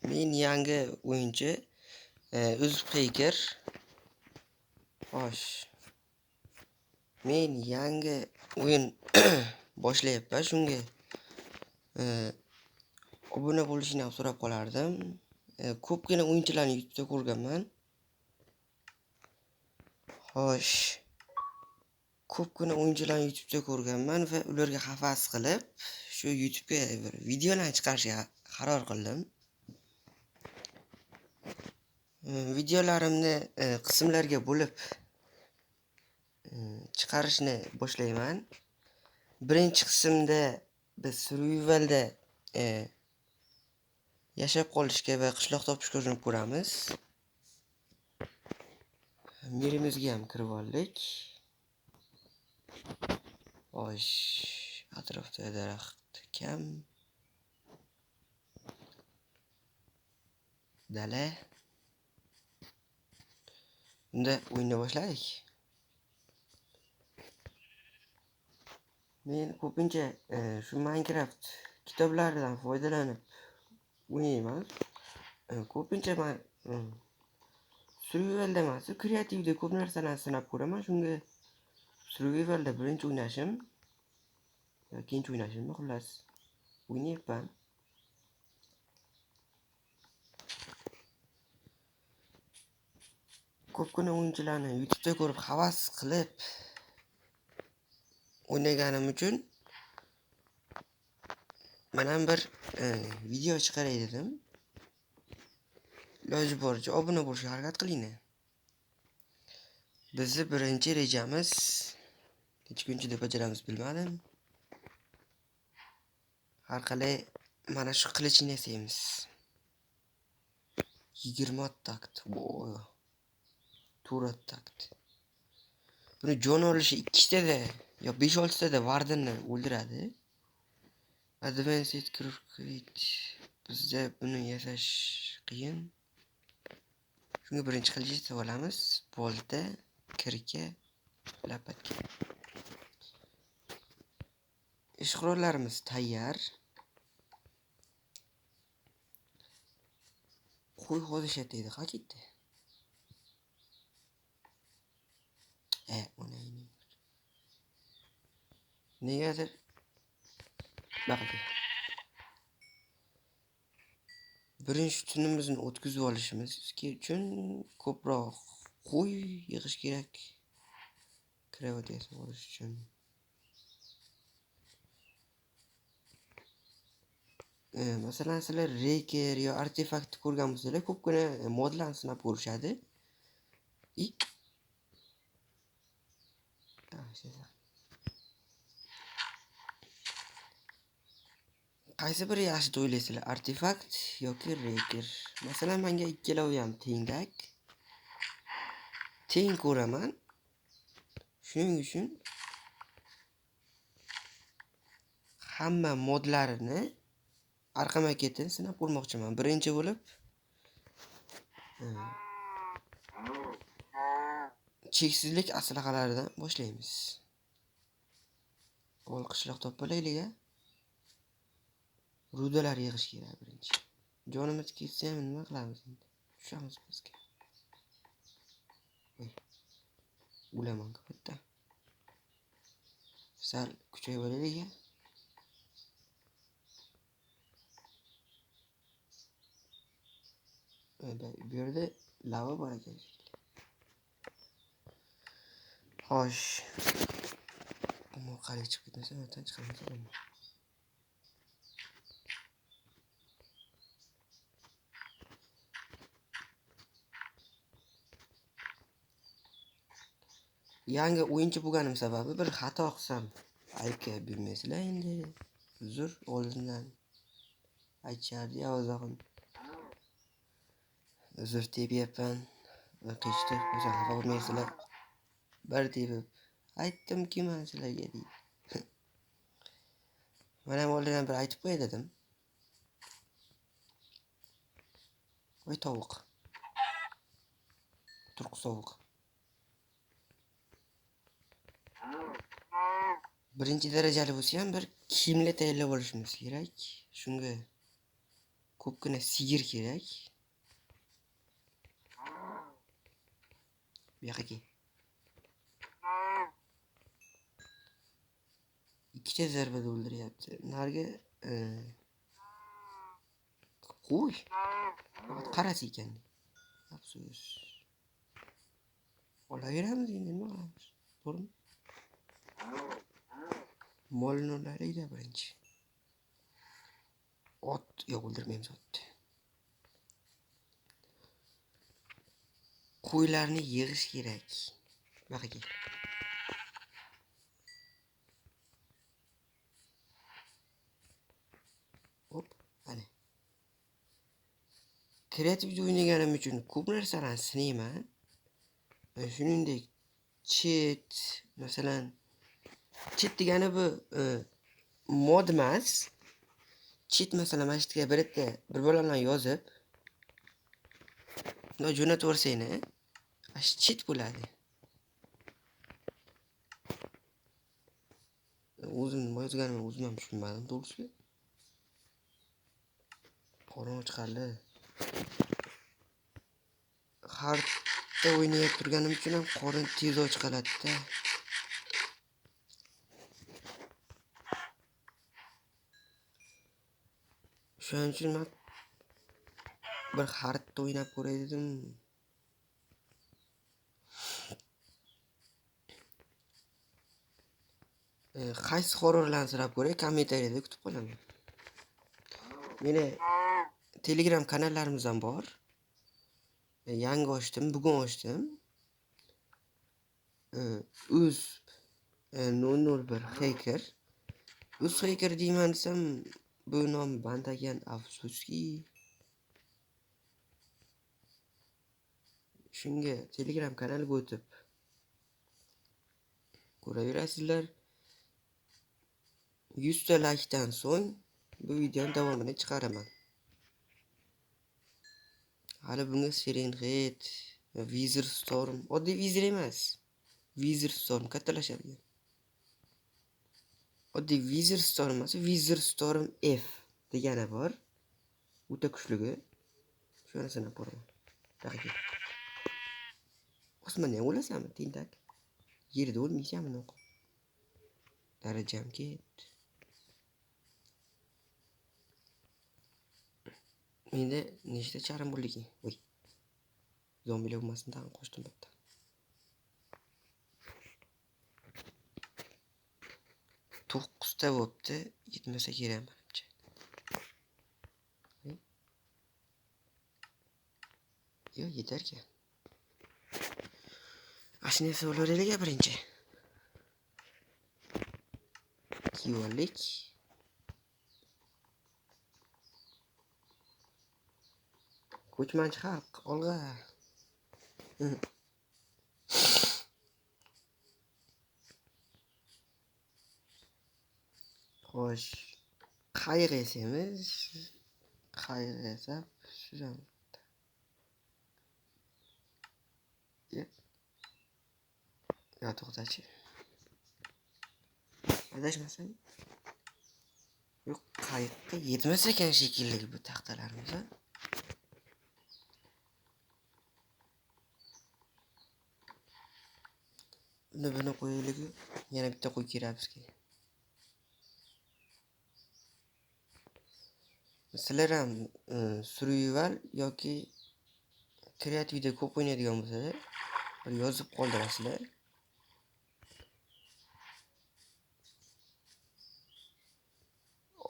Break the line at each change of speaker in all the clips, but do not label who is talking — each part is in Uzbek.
Men yangi o'yinchi Uzbek. Xo'sh. Men yangi o'yin boshlayapman. Shunga obuna bo'lishini ham so'rab qolardim. Ko'pgina o'yinchilarni YouTube'da ko'rganman. Xo'sh. Ko'pgina o'yinchilarni YouTube'da ko'rganman va ularga havas qilib, shu YouTube'ga bir videolarni chiqarishga qaror qildim. Videolarimni qismlarga bo'lib chiqarishni boshlayman. Birinchi qismda biz survivalda yashab qolishga va qishloq topishga urinib ko'ramiz. Yerimizga ham kirib oldik. Xo'sh, atrofda daraxt kam. Dala. Unda o'yinni boshladik. Men ko'pincha shu Minecraft kitoblaridan foydalanib o'ynayman. Ko'pincha men survivalda emas, kreativda ko'p narsalarni sinab ko'raman. Shunga survivalda birinchi o'ynashim, ikkinchi o'ynashimni xullas o'ynayapman. Ko'pgina o'yinchilarni YouTube'da ko'rib havas qilib o'ynaganim uchun men ham bir video chiqaray dedim. Iloji boricha obuna bo'lishga harakat qilinglar. Bizni birinchi rejamiz hech kuncha bajaramiz bilmadim. Har qalay mana shu qilichni yasaymiz. 20 takt. To'rt takt. Buni jon olishi 2 tada yo 5-6 tada vardinni o'ldiradi. Advanced Cricket. Bizda buni yasash qiyin. Shunga birinchi qilich yasab olamiz. Bolta, kirka, lapatka. Ish qurollarimiz tayyor. Qo'y hozishat deydi, qachitdi. O'ynayning. Negadir baqdi. Birinchi tunimizni o'tkazib olishimiz uchun ko'proq qo'y yig'ish kerak. Krevat yasab olish uchun. Masalan, sizlar reker yo artefakt ko'rgan bo'lsanglar, ko'pgina modlarni sinab ko'rishadi. Qaysi biri yaxshi deb o'ylaysizlar? Artefakt yoki reker? Masalan, menga ikkalovi ham tengdak. Teng ko'raman. Shuning uchun hamma modlarini arqama-ketin sinab ko'rmoqchiman. Birinchi bo'lib cheksizlik aslaqalaridan boshlaymiz. Avval qishloq topalaylik-a. Rudalar yig'ish kerak birinchi. Jonimiz ketsa ham nima qilamiz endi? Tushamiz bizga. O'laman katta. Sal kuchayib olaylik-a. Bu yerda lava bor ekan. Xo'sh. Ammo qalay chiqib ketmasa, mendan chiqaman. Yangi o'yinchi bo'lganim sababi bir xato qilsam aybga bermaysizlar endi. Uzr oldindan aytishardi yozag'im. Uzr tepyapman. Qechtirib qo'ysa xafa bo'lmaysizlar. Bir tepib aytdimki men sizlarga deydi. Men ham oldindan bir aytib qo'yay dedim. Voy tovuq. Turq sovuq. Birinchi darajali bo'lsa ham bir kiyimli tayyorlab olishimiz kerak. Shunga ko'pgina sigir kerak. Bu yoqqa kel. Ikkita zarbada o'ldiryapti. Narga qo'y. Faqat qarasa ekan. Afsus. Olaveramiz endi nima qilamiz? To'g'rimi? Molni olaylik-da birinchi. Ot yo'q, o'ldirmaymiz otni. Qo'ylarni yig'ish kerak. Buyoqqa kel. Hop, mana. Kreativ o'ynaganim uchun ko'p narsalarni sinayman. Shuningdek, chet, masalan, chet degani bu mod emas. Chet masalan mana shu yerga bir bolalarni yozib, no jo'natib yuborsangni, ash chet bo'ladi. O'zim nima yozganimni o'zim ham tushunmadim to'g'risi. Qorong chiqardi. Hardda o'ynayib turganim uchun ham qorin tez och qoladi-da. Shuning uchun men bir hardda o'ynab ko'ray dedim. Qaysi horrorlarni so'rab ko'ray, kommentariyada kutib qolaman. Meni Telegram kanallarimiz ham bor. Yangi ochdim, bugun ochdim. Uz 001 hacker. Uz hacker deyman desam, bu nom bandagan, afsuski. Shunga Telegram kanaliga o'tib ko'raverasizlar. 100 ta like'dan so'ng bu videoning davomini chiqaraman. Hali bunga Serenhet, Wizard Storm, oddiy Wizard emas. Wizard Storm kattalashadigan. Oddiy Wizard Storm emas, Wizard Storm F degani bor. O'ta kuchligi. Shu narsani ko'raman. Taqiq. Osmondan o'lasanmi, tentak? Yerda o'lmaysanmi noqo? Darajam ketdi. Menda nechta charim bo'ldiki? Voy. Zombilar bo'lmasin tag'in qo'shdim bitta. To'qqizta bo'pti, yetmasa kerak menimcha. Yo'q, yetarkan. Ashnasi o'laveraylik birinchi. Kiyolik. Ko'chmanchi xalq, olg'a. Xo'sh, qayg'a esamiz. Qayg'a esa shuzam. Ya to'xtachi. Adashmasam. Yo'q, qayiqqa yetmas ekan shekilli bu taxtalarimiz. Buni qo'yaylik. Yana bitta qo'y kerak bizga. Sizlar ham survival yoki kreativda ko'p o'ynaydigan bo'lsa, bir yozib qoldirasizlar.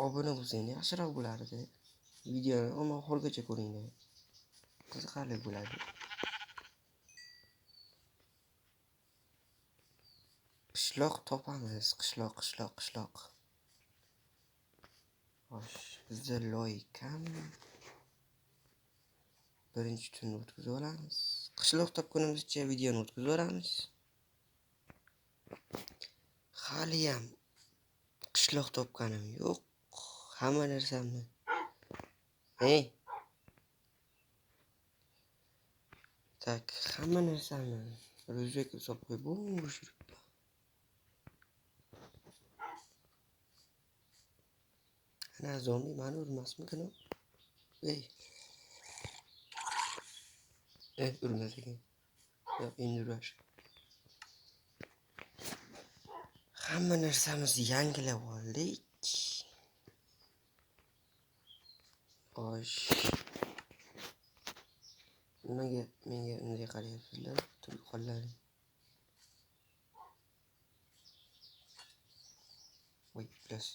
Obuna bo'lsangiz yaxshiroq bo'lardi. Videoni oxirigacha ko'ringlar. Qiziqarli bo'ladi. Qishloq topamiz, qishloq. Xo'sh, bizda loy kam. Birinchi tunni o'tkazib olamiz. Qishloq topgunimizcha videoni o'tkazib olamiz. Hali ham qishloq topganim yo'q. Hamma narsamni. Tak, hamma narsamni ro'zbek hisob qo'yib bo'sh yuribman. Ana zombi meni urmasmikan? Ey. Urmas ekan. Endi urash. Hamma narsamizni yangilab oldik. Xo'sh. Nimaga menga unday qarayapsizlar? Tulqonlaring. Voy, plus.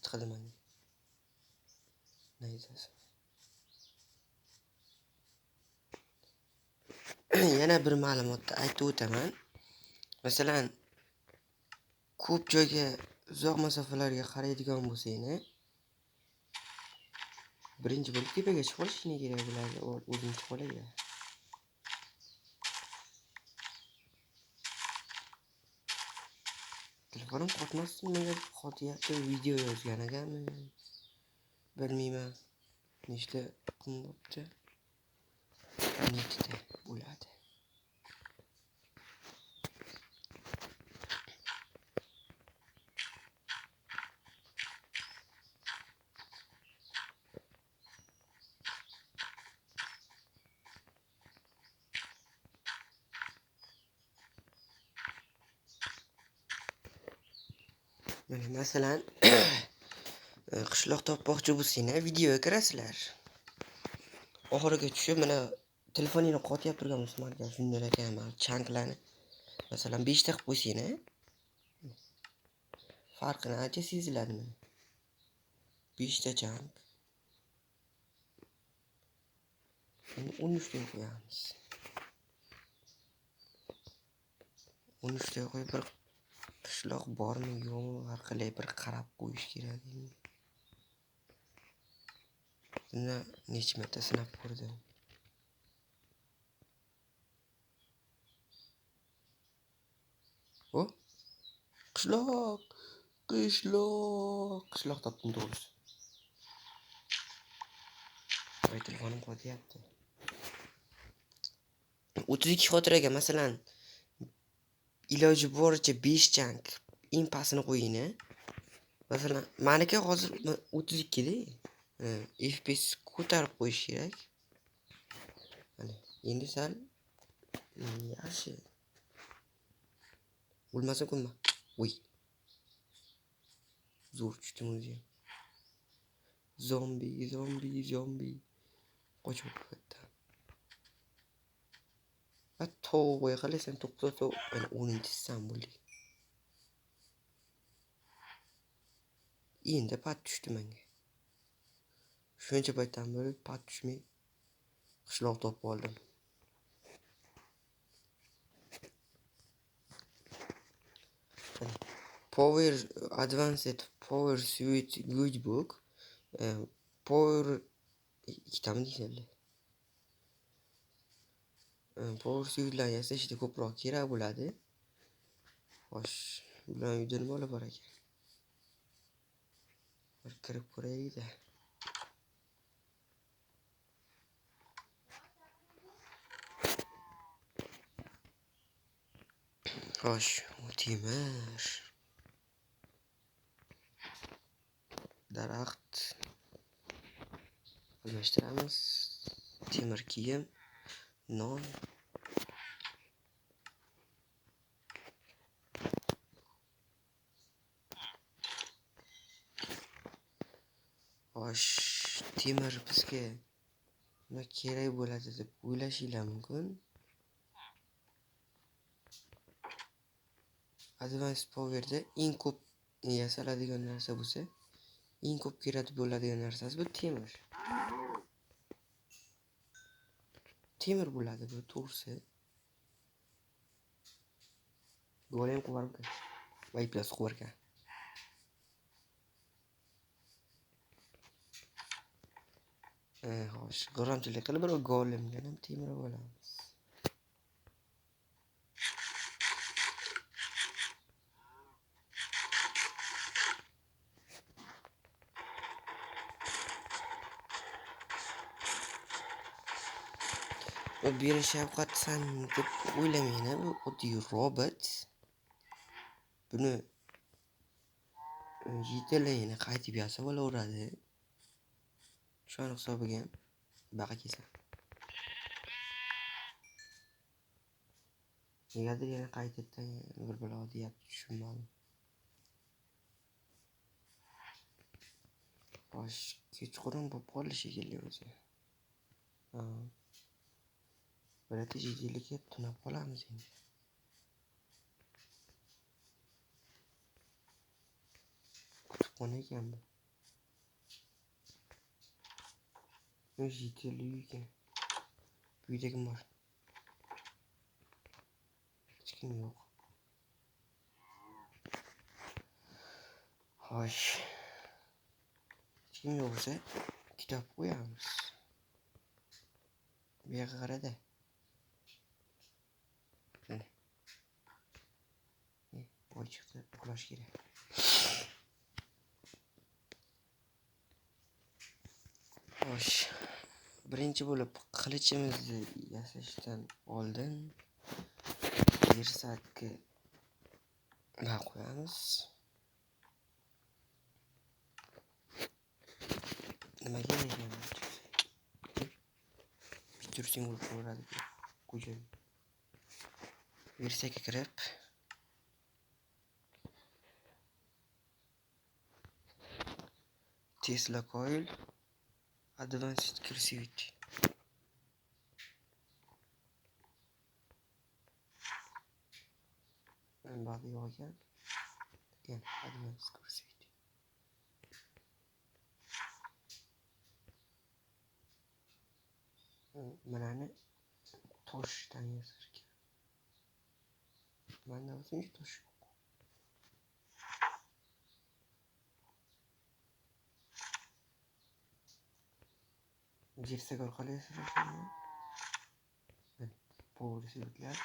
Chiqadi mana. Nayzasi. Yana bir ma'lumotni aytib o'taman. Masalan, ko'p joyga uzoq masofalarga qaraydigan bo'lsangiz, birinchi bo'lib tepaga chiqib olishing kerak bo'ladi. O'zing chiqib olaver. Telefonim qotmasdan nimaga qotyapti? Video yozgan ekanmi? Bilmayman. Nechta kun bo'pti? Netda bo'ladi. Mana masalan, qishloq topmoqchi bo'lsanglar, videoga kirasizlar. Oxiriga tushib, mana telefoningni qotyapti turgan bo'lsa, mana shunday ekan, mana chanklarni masalan 5 ta qilib qo'ysanglar, farqini ancha seziladi mana. 5 ta chank. Endi 13 ta qo'yamiz. 13 ta qo'yib bir qishloq bormi yo'qmi har qalay bir qarab qo'yish kerak. Buni necha marta sinab ko'rdim. O? Qishloq topdim to'g'risi. Voy, telefonim qotyapti. 32 xotiraga masalan iloji boricha 5 chank eng pastini qo'ying. Masalan, meniki hozir 32 da. FPS ko'tarib qo'yish kerak. Mana, endi sal yaxshi. O'lmasin kunma. Voy. Zo'r tushdim o'zi. Zombi. Qochib ketdi. To'g'ri qalasan, to'xtatib, mana 10-san bo'ldi. Endi pat tushdi menga. Shuncha paytdan beri pat tushmay qishloq topib oldim. Power Advanced Power Switch Guidebook. Power ikkitami deysanlar. Power Switchlar yasashda ko'proq kerak bo'ladi. Xo'sh, ular uyda nima olib bor ekan? Bir kirib ko'raylik-da. Xo'sh, temir. Daraxt. Almashtiramiz. Temir kiyim, non. Xo'sh, temir bizga nima kerak bo'ladi deb o'ylashinglar mumkin. Advanced Power'da eng ko'p yasaladigan narsa bo'lsa, eng ko'p kerak bo'ladigan narsasi bu temir. Temir bo'ladi bu to'g'risi. Golem qo'varkan. Voy, plus qo'varkan. Xo'sh, g'irromchilik qilib bir golemga ham temir olamiz. O bir Şevkat sen deb o'ylamayman, bu oddiy robot. Buni yetalagini qaytib yasaveradi. Shuni hisobiga ham baqa kelsa. Negadir yana qaytadan bir balo deyapti, tushunmadim. Xo'sh, kechqurun bo'lib qoldi shekilli o'zi. Birata jiddiyligi tunab qolamiz endi. Kutubxona ekan bu. Jiddiylik ekan. Bu yerda kim bor? Hech kim yo'q. Xo'sh. Hech kim yo'q bo'lsa, kitob qo'yamiz. Bu yoqqa qarada. Mana. Boy chiqdi, uxlash kerak. Xo'sh. Birinchi bo'lib qilichimizni yasashdan oldin versatga qo'yamiz. Nima kerak ekan? Bitta simbol ko'radi. Qo'ying. Versatga kirib Tesla Coil Advanced Creativity. Ba'zi yo'q ekan. Advanced Creativity. Manani toshdan yasarkan. Manda o'zimga tosh yo'q. Jirsak orqali yasarkan. Bu resurslar.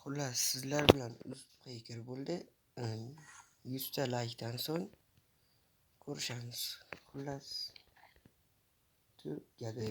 Xullas sizlar bilan uzluqqa kirib bo'ldi. 100 ta like'dan so'ng ko'rishamiz. Xullas, turgadi.